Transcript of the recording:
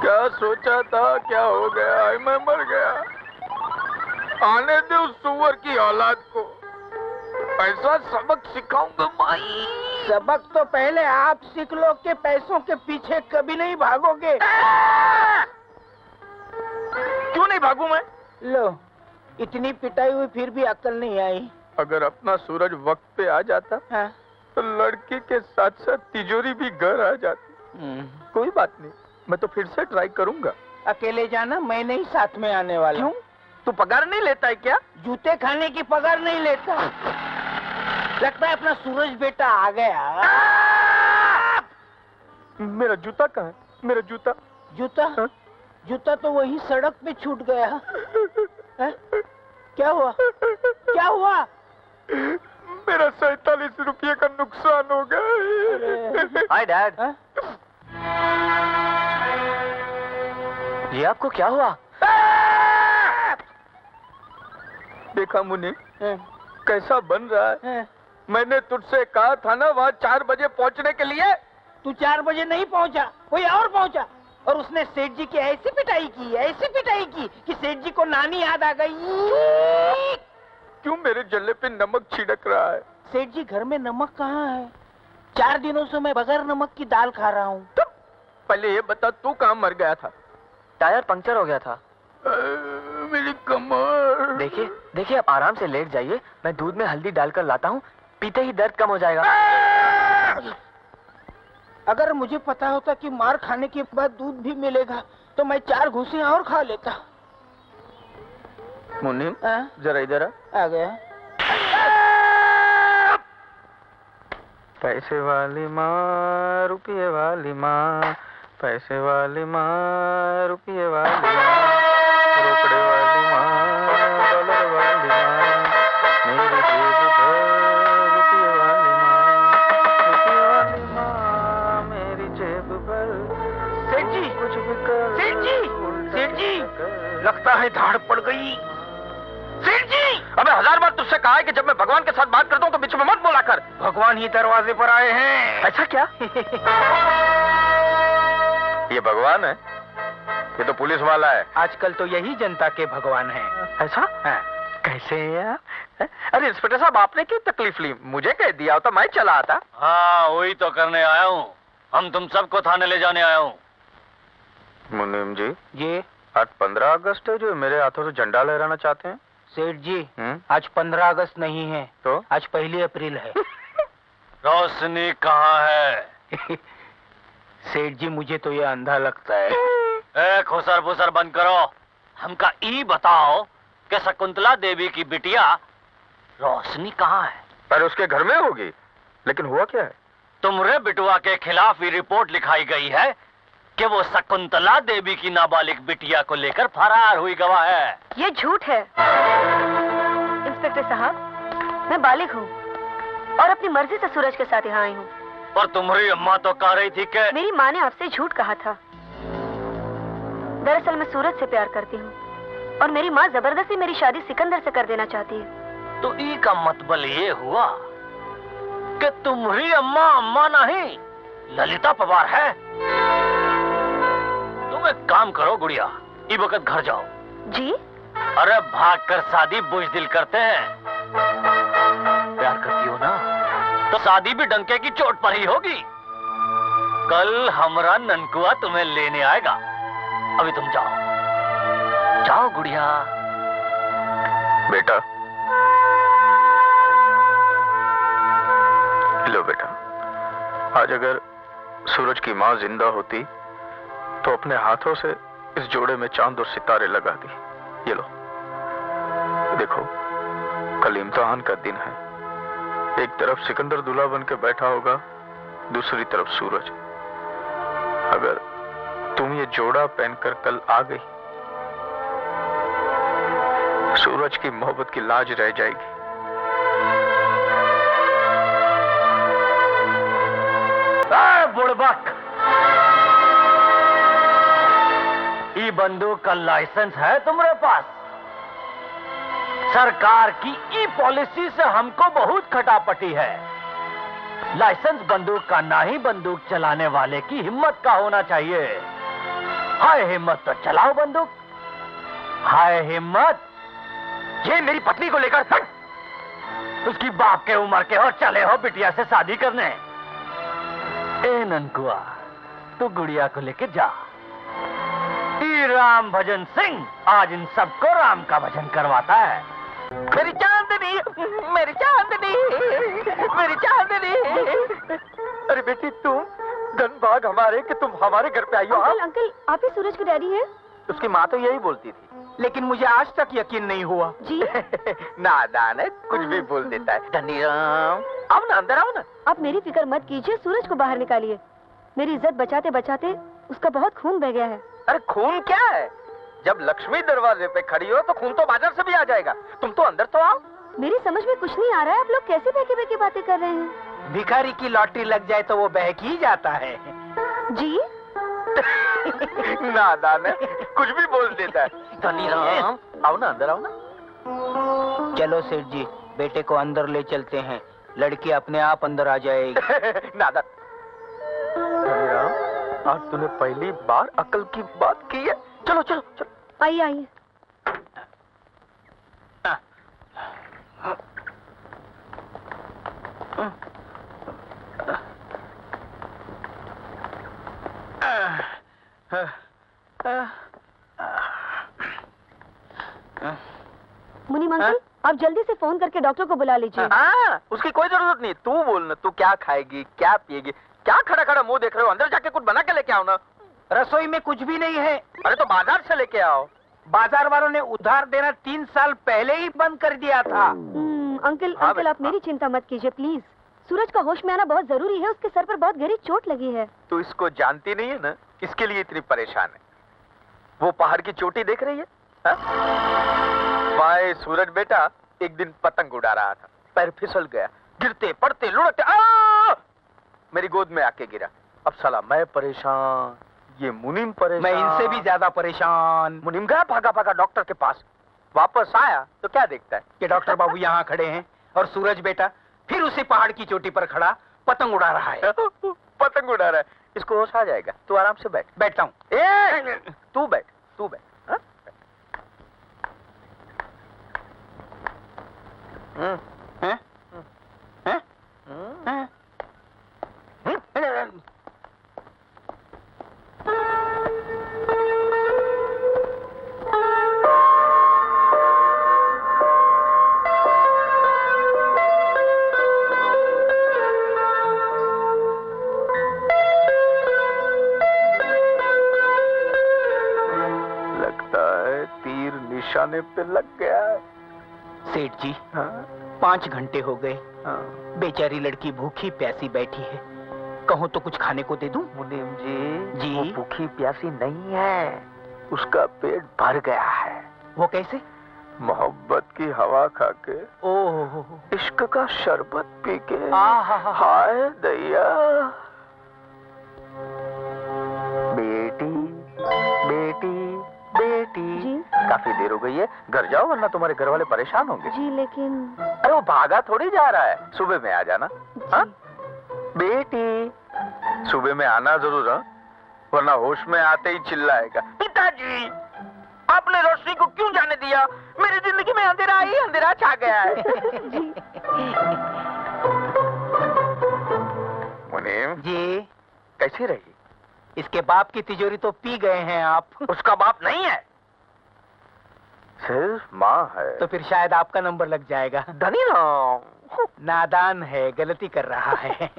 क्या सोचा था, क्या हो गया? मैं मर गया। आने दे उस सुअर की औलाद को, ऐसा सबक सिखाऊंगा माई। सबक तो पहले आप सीख लो कि पैसों के पीछे कभी नहीं भागोगे। क्यों नहीं भागू मैं? लो, इतनी पिटाई हुई फिर भी अक्ल नहीं आई। अगर अपना सूरज वक्त पे आ जाता हाँ? तो लड़की के साथ साथ तिजोरी भी घर आ जाती। कोई बात नहीं, मैं तो फिर से ट्राई करूंगा। अकेले जाना, मैं नहीं साथ में आने वाला। क्यों? तू पगार नहीं लेता है क्या? जूते खाने की पगार नहीं लेता। लगता है अपना सूरज बेटा आ गया। मेरा जूता कहाँ है? मेरा जूता। जूता? हाँ? जूता तो वही सड़क पे छूट गया। है? क्या हुआ? क्या हुआ? मेरा 47 रुपये का नुकसान हो गया। Hi dad. ये आपको क्या हुआ? देखा मुन्नी, कैसा बन रहा है? मैंने तुझसे कहा था ना वहाँ 4 बजे पहुँचने के लिए। तू 4 बजे नहीं पहुँचा, कोई और पहुँचा। और उसने सेठ जी की ऐसी पिटाई की कि सेठ जी को नानी याद आ गई। क्यों मेरे जल्ले पे नमक छिड़क रहा है? सेठ जी, घर में नमक कहाँ है? 4 दिनों से मैं बगैर नमक की दाल खा रहा हूँ। पहले ये बता, तू कहाँ मर गया था? टायर पंक्चर हो गया था। मेरी कमर। देखिए देखिए, आप आराम से लेट जाइए, मैं दूध में हल्दी डालकर लाता हूँ, पीते ही दर्द कम हो जाएगा। अगर मुझे पता होता कि मार खाने के बाद दूध भी मिलेगा तो मैं 4 घूंसियां और खा लेता। मुन्नी, जरा इधर आ गया। पैसे वाली माँ, रुपये वाली माँ, पैसे वाली माँ, रुपये वाली माँ, रोकड़े वाली माँ, डॉलर वाली माँ, मेरी जेब भर रुपये वाली माँ, मेरी जेब भर। सेठ जी, कुछ भी कर, सेठ जी, लगता है धाड़ पड़ गई। सेठ जी! अबे 1000 बार तुझसे कहा है कि जब मैं भगवान के साथ बात करता हूँ तो बीच में मत बोला कर। भगवान ही दरवाजे पर आए हैं। ऐसा क्या? ये भगवान है? ये तो पुलिस वाला है। आजकल तो यही जनता के भगवान हैं। ऐसा? हाँ। कैसे यार? अरे इंस्पेक्टर साहब, आपने क्यों तकलीफ ली? मुझे कह दिया होता, मैं चला आता। हाँ, वही तो करने आया हूँ। हम तुम सबको थाने ले जाने आया हूँ। मुनीम जी, ये आज 15 अगस्त है, जो मेरे हाथों से झंडा लहराना चाहते हैं। सेठ जी, आज 15 अगस्त नहीं है, तो आज 1 अप्रैल है। रोशनी कहाँ है? सेठ जी, मुझे तो ये अंधा लगता है। ए, खुसर फुसर बंद करो। हमका ई बताओ कि शकुंतला देवी की बिटिया रोशनी कहाँ है? पर उसके घर में होगी, लेकिन हुआ क्या है? तुमरे बिटुआ के खिलाफ ये रिपोर्ट लिखाई गई है कि वो शकुंतला देवी की नाबालिग बिटिया को लेकर फरार हुई गवाह है। ये झूठ है इंस्पेक्टर साहब, मैं बालिग हूँ और अपनी मर्जी से सूरज के साथ यहाँ आई हूँ। पर तुम्हारी अम्मा तो कह रही थी कि मेरी माँ ने आपसे झूठ कहा था। दरअसल मैं सूरज से प्यार करती हूँ और मेरी माँ जबरदस्ती मेरी शादी सिकंदर से कर देना चाहती है। तो ई का मतलब ये हुआ कि तुम्हारी अम्मा नहीं ललिता पवार है। तुम एक काम करो गुड़िया, ई वक्त घर जाओ। जी? अरे भागकर शादी बुज़दिल करते हैं। प्यार करती हो ना तो शादी भी डंके की चोट पर ही होगी। कल हमारा ननकुआ तुम्हें लेने आएगा। अभी तुम जाओ, जाओ गुड़िया। बेटा, लो बेटा, आज अगर सूरज की माँ जिंदा होती तो अपने हाथों से इस जोड़े में चांद और सितारे लगा दी। ये लो, देखो, कल इम्तिहान का दिन है। एक तरफ सिकंदर दूल्हा बन के बैठा होगा, दूसरी तरफ सूरज। अगर तुम ये जोड़ा पहनकर कल आ गई, सूरज की मोहब्बत की लाज रह जाएगी। बुड़बक, ई बंदूक का लाइसेंस है तुम्हारे पास? सरकार की ई पॉलिसी से हमको बहुत खटापटी है। लाइसेंस बंदूक का ना ही बंदूक चलाने वाले की हिम्मत का होना चाहिए। हाय हिम्मत तो चलाओ बंदूक। हाय हिम्मत, ये मेरी पत्नी को लेकर उसकी बाप के उम्र के हो, चले हो बिटिया से शादी करने। ए ननकुआ, तू गुड़िया को लेके जा। ई राम भजन सिंह आज इन सबको राम का भजन करवाता है। मेरी चांदनी, मेरी चांदनी, मेरी चांदनी। अरे बेटी, तुम धनभाग हमारे कि तुम हमारे घर पे आई हो। अंकल अंकल, आप ही सूरज के डैडी हैं? उसकी माँ तो यही बोलती थी, लेकिन मुझे आज तक यकीन नहीं हुआ। जी। नादान है, कुछ भी बोल देता है। धनीराम, आओ ना, अंदर आओ ना। आप मेरी फिक्र मत कीजिए, सूरज को बाहर निकालिए। मेरी इज्जत बचाते बचाते उसका बहुत खून बह गया है। अरे खून क्या है? जब लक्ष्मी दरवाजे पे खड़ी हो तो खून तो बाजार से भी आ जाएगा। तुम तो अंदर तो आओ। मेरी समझ में कुछ नहीं आ रहा है, आप लोग कैसे बहके बहके बातें कर रहे हैं? भिखारी की लॉटरी लग जाए तो वो बहक ही जाता है। जी। नादान है, कुछ भी बोल देता है। धनीराम, आओ ना, अंदर आओ ना। चलो सेठ जी, बेटे को अंदर ले चलते हैं, लड़की अपने आप अंदर आ जाएगी। नादान। धनीराम, आज तूने पहली बार अकल की बात की है। चलो चलो चलो। आइए आइए। मुनीम अंकल, आप जल्दी से फोन करके डॉक्टर को बुला लीजिए। हाँ, उसकी कोई जरूरत नहीं। तू बोल ना, तू क्या खाएगी, क्या पिएगी, क्या खड़ा खड़ा मुंह देख रहे हो? अंदर जाके कुछ बना के लेके आओ ना। रसोई में कुछ भी नहीं है। अरे तो बाजार से लेके आओ। बाजार वालों ने उधार देना 3 साल पहले ही बंद कर दिया था। अंकल हाँ अंकल, आप मेरी चिंता मत कीजिए प्लीज। सूरज का होश में आना बहुत जरूरी है, उसके सर पर बहुत गहरी चोट लगी है। तू इसको जानती नहीं है ना, इसके लिए इतनी परेशान है। वो पहाड़ की चोटी देख रही है? वहाँ सूरज बेटा एक दिन पतंग उड़ा रहा था, पैर फिसल गया, गिरते पड़ते लुढ़कते मेरी गोद में आके गिरा। अब साला मैं परेशान, ये मुनीम परेशान। मैं इनसे भी ज्यादा परेशान। मुनीम गया भागा भागा डॉक्टर के पास। वापस आया तो क्या देखता है कि डॉक्टर बाबू यहाँ खड़े हैं और सूरज बेटा फिर उसी पहाड़ की चोटी पर खड़ा पतंग उड़ा रहा है। पतंग उड़ा रहा है। इसको होश आ जाएगा, तू आराम से बैठ। बैठता हूँ। तू बैठ, तू बैठ। हाँ? हैं? हैं? हैं? लगता है तीर निशाने पे लग गया है। सेठ जी, हाँ, 5 घंटे हो गए, हाँ। बेचारी लड़की भूखी प्यासी बैठी है। कहूँ तो कुछ खाने को दे दूं? मुनीम जी, जी? वो भूखी प्यासी नहीं है, उसका पेट भर गया है। वो कैसे? मोहब्बत की हवा खा के, ओह, इश्क का शरबत पी के। आहा, हाय दैया। बेटी बेटी बेटी। जी? काफी देर हो गई है, घर जाओ वरना तुम्हारे घर वाले परेशान होंगे। जी लेकिन। अरे वो भागा थोड़ी जा रहा है, सुबह में आ जाना। हाँ? बेटी, सुबह में आना जरूर, हाँ? वरना होश में आते ही चिल्लाएगा, पिताजी आपने रोशनी को क्यों जाने दिया? मेरी जिंदगी में अंधेरा ही अंधेरा छा गया है। मुनीम जी? कैसी रही? इसके बाप की तिजोरी तो पी गए हैं आप। उसका बाप नहीं है, सिर्फ माँ है। तो फिर शायद आपका नंबर लग जाएगा। धनी राम। नादान है, गलती कर रहा है।